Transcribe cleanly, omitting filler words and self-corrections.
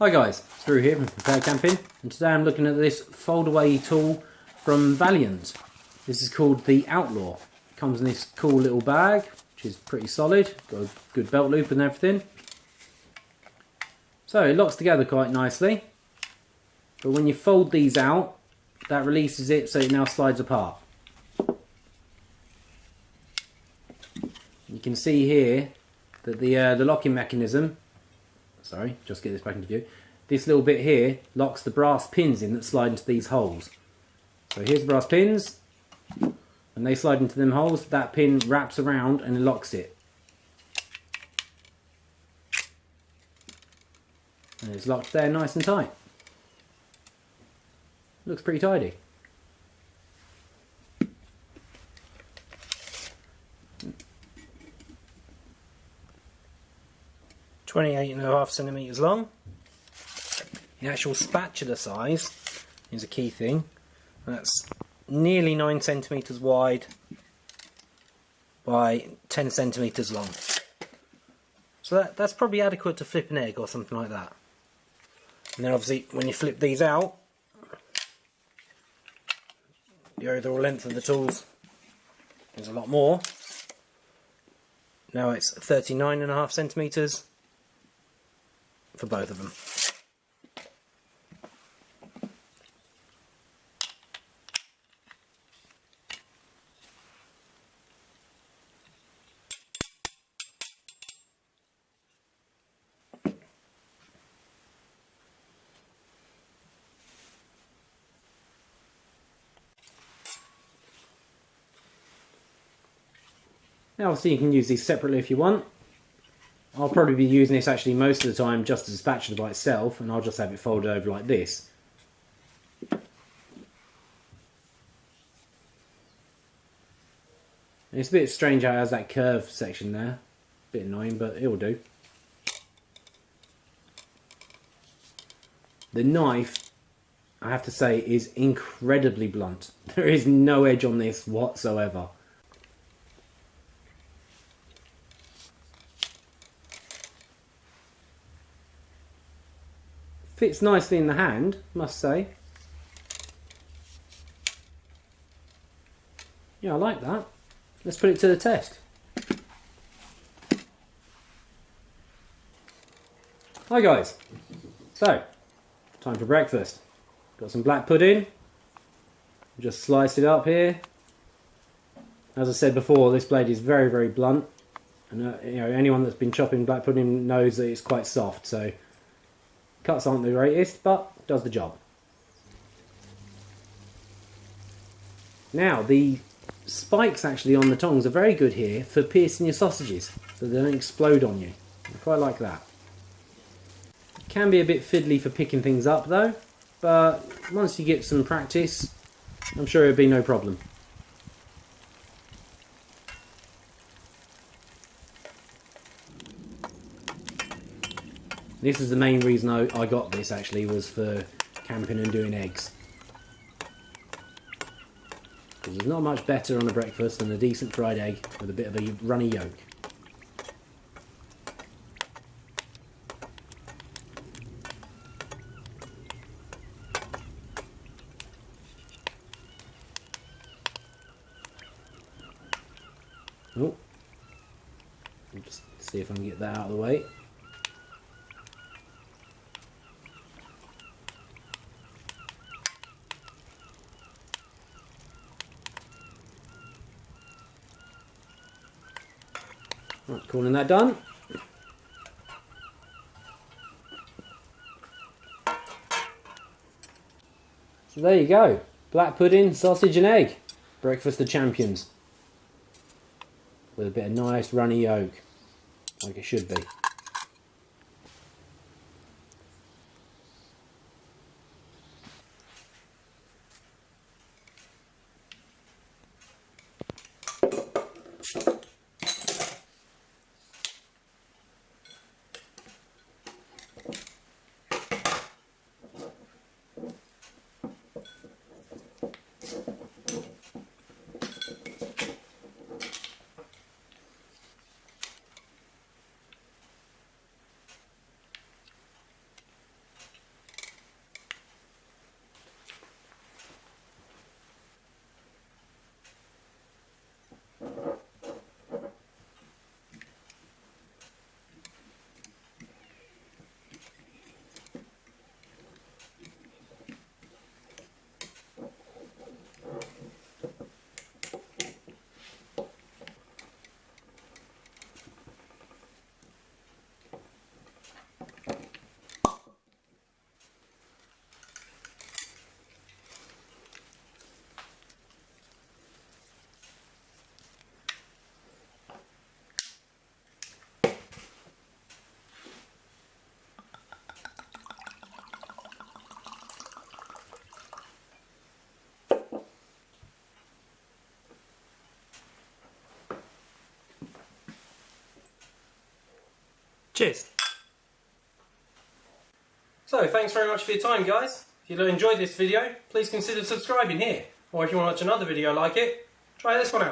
Hi guys, it's Drew here from Prepare Camping, and today I'm looking at this fold-away tool from Valiant. This is called the Outlaw. It comes in this cool little bag, which is pretty solid, got a good belt loop and everything. So it locks together quite nicely, but when you fold these out, that releases it so it now slides apart. You can see here that the locking mechanism, sorry, just get this back into view, this little bit here locks the brass pins in that slide into these holes. So here's the brass pins, when they slide into them holes, that pin wraps around and locks it. And it's locked there nice and tight. Looks pretty tidy. "28.5 centimeters long. The actual spatula size is a key thing. That's nearly 9 centimeters wide by 10 centimeters long. So that's probably adequate to flip an egg or something like that. And then obviously when you flip these out, the overall length of the tools is a lot more. Now it's 39.5 centimeters for both of them. Now obviously you can use these separately if you want. I'll probably be using this actually most of the time just as a spatula by itself, and I'll just have it folded over like this. And it's a bit strange how it has that curved section there. A bit annoying, but it will do. The knife, I have to say, is incredibly blunt. There is no edge on this whatsoever. Fits nicely in the hand, must say. Yeah, I like that. Let's put it to the test. Hi guys. So, time for breakfast. Got some black pudding. Just slice it up here. As I said before, this blade is very, very blunt. And you know, anyone that's been chopping black pudding knows that it's quite soft. So cuts aren't the greatest, but does the job. Now, the spikes actually on the tongs are very good here for piercing your sausages, so they don't explode on you. I quite like that. Can be a bit fiddly for picking things up though, but once you get some practice, I'm sure it'll be no problem. This is the main reason I got this actually, was for camping and doing eggs. Because there's not much better on a breakfast than a decent fried egg with a bit of a runny yolk. Oh, I'll just see if I can get that out of the way. Right, calling that done. So there you go. Black pudding, sausage and egg. Breakfast of champions. With a bit of nice runny yolk. Like it should be. Cheers. So, thanks very much for your time, guys. If you enjoyed this video, please consider subscribing here. Or if you want to watch another video like it, try this one out.